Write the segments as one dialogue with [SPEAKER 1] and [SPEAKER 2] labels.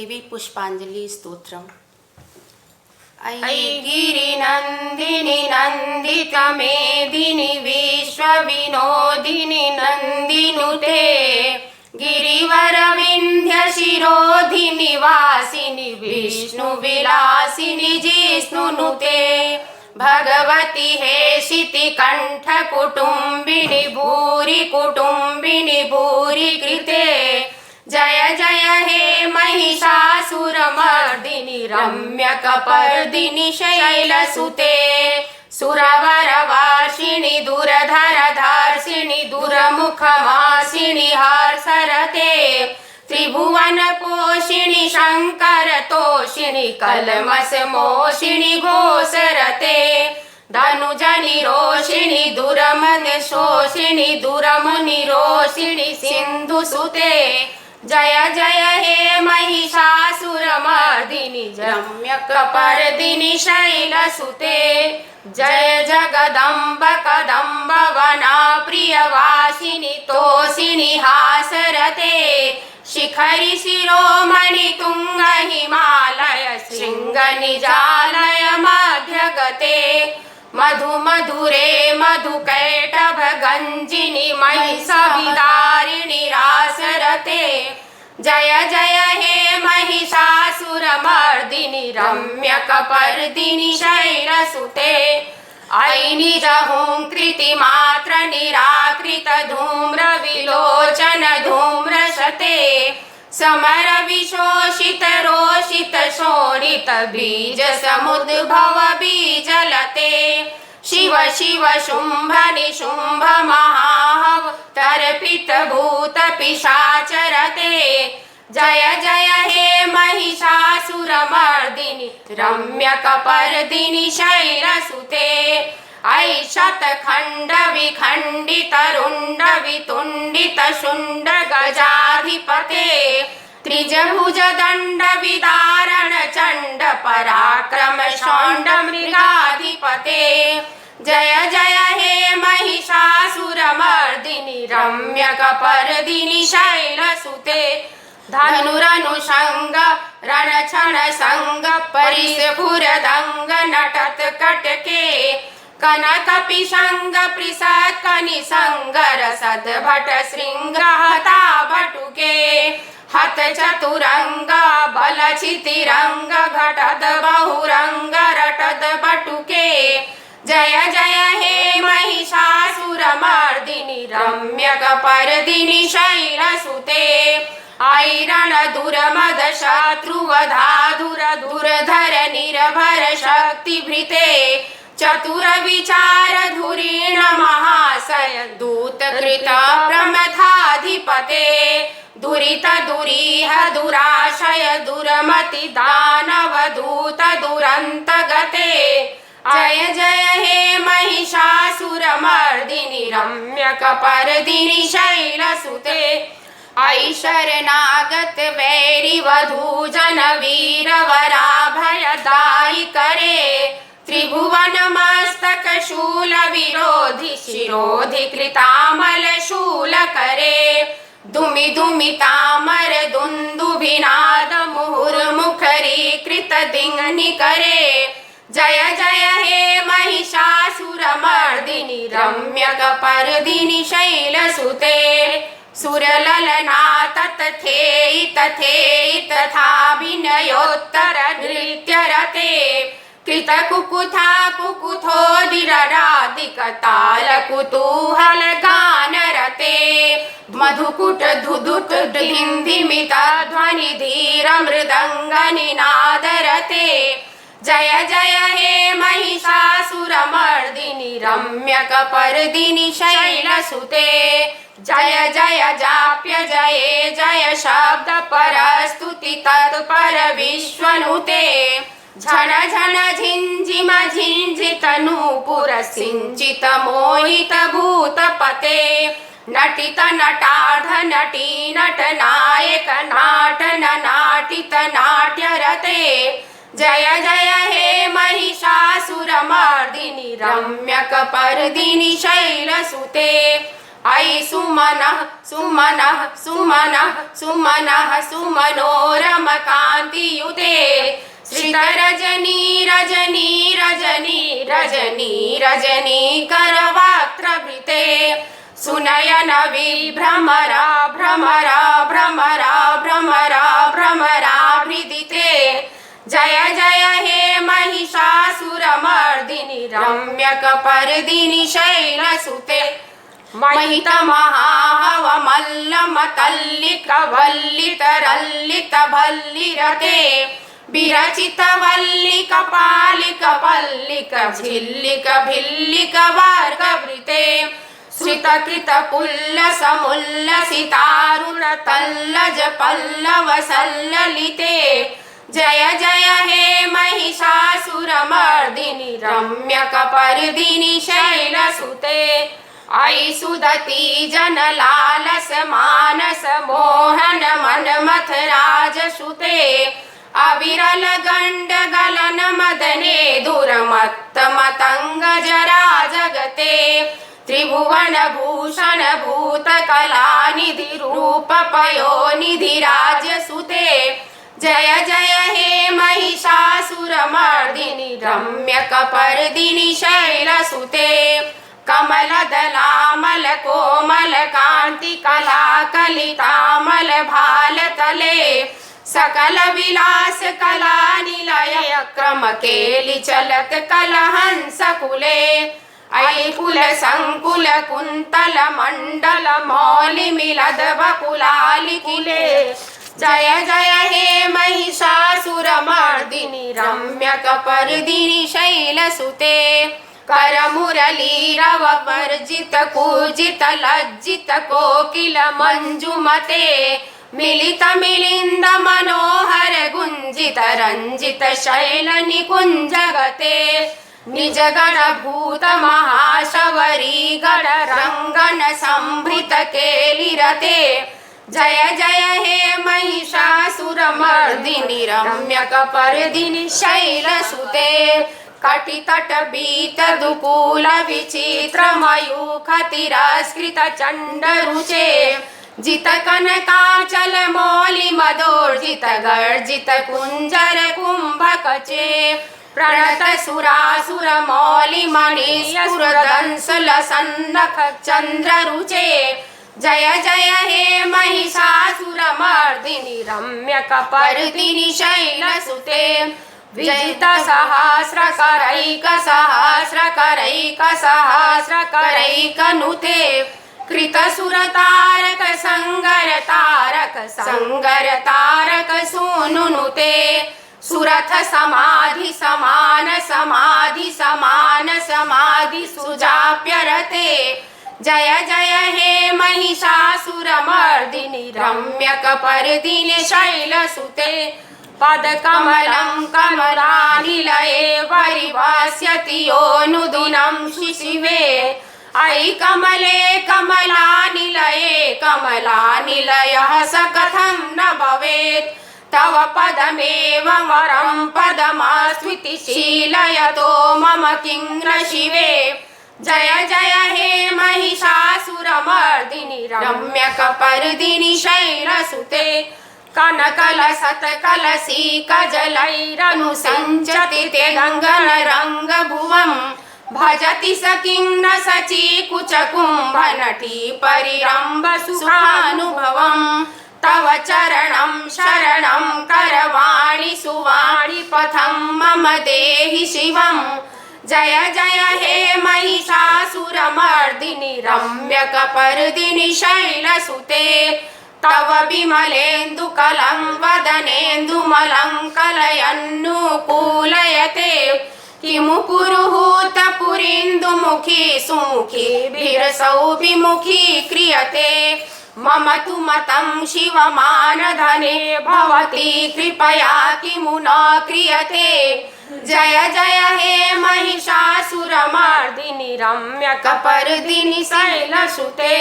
[SPEAKER 1] देवी पुष्पांजलि स्तोत्रम।
[SPEAKER 2] ऐ गिरिनन्दिनि नन्दितमेदिनि विश्वविनोदिनि नन्दिनुते गिरिवरविन्ध्यशिरोधिनि वासिनि विष्णुविलासिनि जिष्णुनुते भगवति हेशिति कण्ठकुटुम्बिनि भूरि कुटुम्बिनि भूरि कृते जय जय हे महिषासुरमर्दिनि रम्यकपर्दिनि शैलसुते सुरवरवासिनि दुरधरधर्षिणि दुरमुखमासिनि हर्षरते त्रिभुवनपोषिणि शङ्करतोषिणि कल्मषमोषिणि घोषरते धनुजनिरोषिणि दुरमदशोषिणि दुरमुनिरोषिणि सिन्धुसुते जय जय हे महिषासुरमर्दिनि रम्यकपर्दिनि शैलसुते जय जगदम्ब कदम्बवना प्रियवासिनि तोषिणि हासरते शिखरि शिरोमणि तुंग हिमालय शृंग निजालय मध्यगते मधु मधुरे मधुकैटभ गंजिनि महिषविदारिणि रासरते जय जय हे महिषासुरमर्दिनि रम्यकपर्दिनि शैलसुते ऐ निजहुंकृतिमात्र निराकृत धूम्र विलोचन धूम्रशते समर विशोषित रोषित शोणित बीज समुद्भव बीजलते शिव शिव शुंभ निशुंभ महाहव तर्पित भूत पिशाचरते जय जय हे महिषासुरमर्दिनि रम्यकपर्दिनि शैलसुते ऐ शतखण्ड विखण्डित रुण्ड वितुण्डित शुण्ड गजाधिपते त्रिजभुज दण्ड विदारण चण्ड पराक्रम शौण्ड मृगाधिपते जय जय हे महिषासुरमर्दिनि रम्यकपर्दिनि शैलसुते धनुरनुषंग रणक्षण संग परिस्फुरदंग नटत कटके कनक पिशंग पृषत् कनिसंगर सद्भट श्रृंग हता बटुके हत चतुरंग बल चितिरंग घटद बहुरंग रटद बटुके जय जय हे महिषासुरमर्दिनि रम्यकपर्दिनि शैलसुते ऐरण दुर्मद शत्रुवधाधुर दुर्धर निरभर शक्तिभृते चतुर विचार धुरीण महाशय दूतकृत प्रमथाधिपते दुरित दुरीह दुराशय दुर्मति दानव दूत दुरंत गते जय जय हे महिषासुरमर्दिनि रम्यकपर्दिनि शैलसुते ऐ शरणागत वैरि वधू जन वीर वराभयदायि करे त्रिभुवन मस्तक शूल विरोधि शिरोधि कृतामल शूल करे दुमि दुमि तामर दुन्दुभिनाद मुहुर्मुखरी कृत दिङ्नि करे जय जय हे महिषासुरमर्दिनि रम्यकपर्दिनि शैलसुते सुरललना तथेयि तथेयि तथाभिनयोत्तर नृत्यरते कृतकुकुथा कुकुथोदिरराधिकताल कुतूहल गानरते मधुकुट धुधुट धिन्धिमित ध्वनि धीर मृदंग निनादरते जय जय हे महिषासुरमर्दिनि रम्यकपर्दिनि शैलसुते जय जय जाप्य जये जय शब्द परस्तुति तत्पर विश्वनुते झन झन झिंझिम झिंझित नूपुर सिंचित मोहित भूतपते नटित नटार्ध नटी नट नायक नाटन नाटित नाट्यरते जय जय हे महिषासुरमर्दिनि रम्यकपर्दिनि शैलसुते अयि सुमनः सुमनः सुमनः सुमनः सुमनोरमकान्तियुते श्रितरजनी रजनी रजनी रजनी रजनी करवक्त्रवृते सुनयन विभ्रमरा भ्रमरा भ्रमरा भ्रमरा भ्रमरा हृदिते जय जय हे महिषासुरमर्दिनि रम्यकपर्दिनि शैलसुते महितमहाहवमल्लमतल्लिकवल्लितरल्लितभल्लिरते विरचितवल्लिकपालिकपल्लिकझिल्लिकभिल्लिकवर्गवृते श्रितकृतपुल्लसमुल्लसितारुणतल्लजपल्लवसल्ललिते जय जय हे महिषासुरमर्दिनि रम्यकपर्दिनि शैलसुते अयि सुदती जनलालस मानस मोहन मनमथराजसुते अविरल गण्ड गलन मदने दुर्मत्तमतङ्ग जरा जगते त्रिभुवन भूषण भूतकलानिधि रूप पयोनिधि राजसुते जय जय हे महिषासुरमर्दिनि रम्यकपर्दिनि शैलसुते कमलदलामल कोमल कांति कला कलितामल भालतले सकल विलास कला निलय क्रम केलि चलत कलहंस कुले अयि कुल संकुल कुंतल मंडल मौलि मिलद बकुलालि कुले जय जय हे महिषासुरमर्दिनि रम्यकपर्दिनि शैलसुते करमुरलीरव वर्जित कूजित लज्जित कोकिल मंजुमते मिलित मिलिंद मनोहर गुंजित रंजित शैल निकुंजगते निज गण भूत महाशवरी गण रंगन संभृत केलिरते जय जय हे महिषासुरमर्दिनि रम्यकपर्दिनि शैलसुते कटितट बीत दुकूल विचित्र मयूख तिरस्कृत चंड रुचे जित कनकाचल मौलि मदोर्जित गर्जित कुंजर कुंभकचे प्रणत सुरासुर मौलि मणिस्फुर दंसल सन्नख चंद्र रुचे जय जय हे महिषासुरमर्दिनि रम्यकपर्दिनि शैलसुते विजित सहस्रकरैक सहस्रकरैक सहस्रकरैक नुते कृत सुरतारक संगर तारक संगर तारक सूनुनुते सुरथ समाधि समान समाधि समान समाधि सुजाप्यरते जय जय हे महिषासुरमर्दिनि रम्यकपर्दिनि शैलसुते पदकमलं कमलानिलये परिभास्यति योऽनुदिनं शिशिवे अयि कमले कमलानिलये कमलानिलयः स कथं न भवेत् तव पदमेव वरं पदमास्विति शीलयतो मम किं न शिवे जय जय हे महिषासुरमर्दिनि रम्यकपर्दिनि शैलसुते कनकलसत्कलसी कजलैरनुसिञ्चति ते गङ्गनरङ्गभुवं भजति स किं न सचीकुचकुम्भनटी परिरम्भ सुखानुभवं तव चरणं शरणं करवाणि सुवाणि पथं मम देहि शिवं जय जय हे महिषासुरमर्दिनि रम्यकपर्दिनि शैलसुते तव विमलेन्दुकलं वदनेन्दुमलं कलयन्नुकूलयते किमु पुरुहूत पुरीन्दुमुखी सुमुखी भिरसौ विमुखी क्रियते मम तु मतं शिवमानधने भवती कृपया किमु न क्रियते जय जय हे महिषासुरमर्दिनि रम्यकपर्दिनि शैलसुते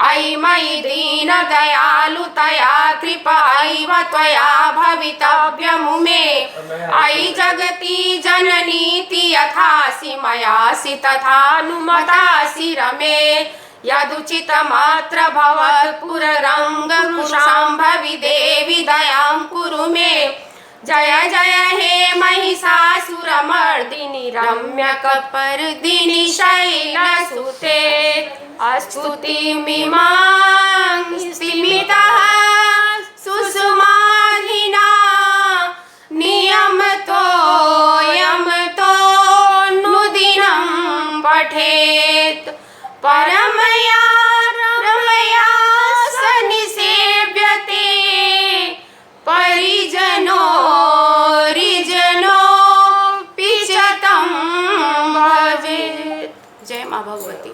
[SPEAKER 2] अयि मयि दीन दयालुतया कृपैव त्वया भवितव्यमु मे अयि जगति जननीति यथासि मयासि तथानुमतासि रमे यदुचितमात्र भवत्पुररङ्गकुशाम्भवि देवि दयां कुरु मे जय जय हे महिषासुरमर्दिनि रम्यकपर्दिनि शैलसुते स्तुतिमिमां स्तिमितः सुषुमाधिना नियमतो नुदिनं पठेत् परमया रमया सनिसेव्यते परिजनोऽपि च तं भवेत्। जय माँ भगवती।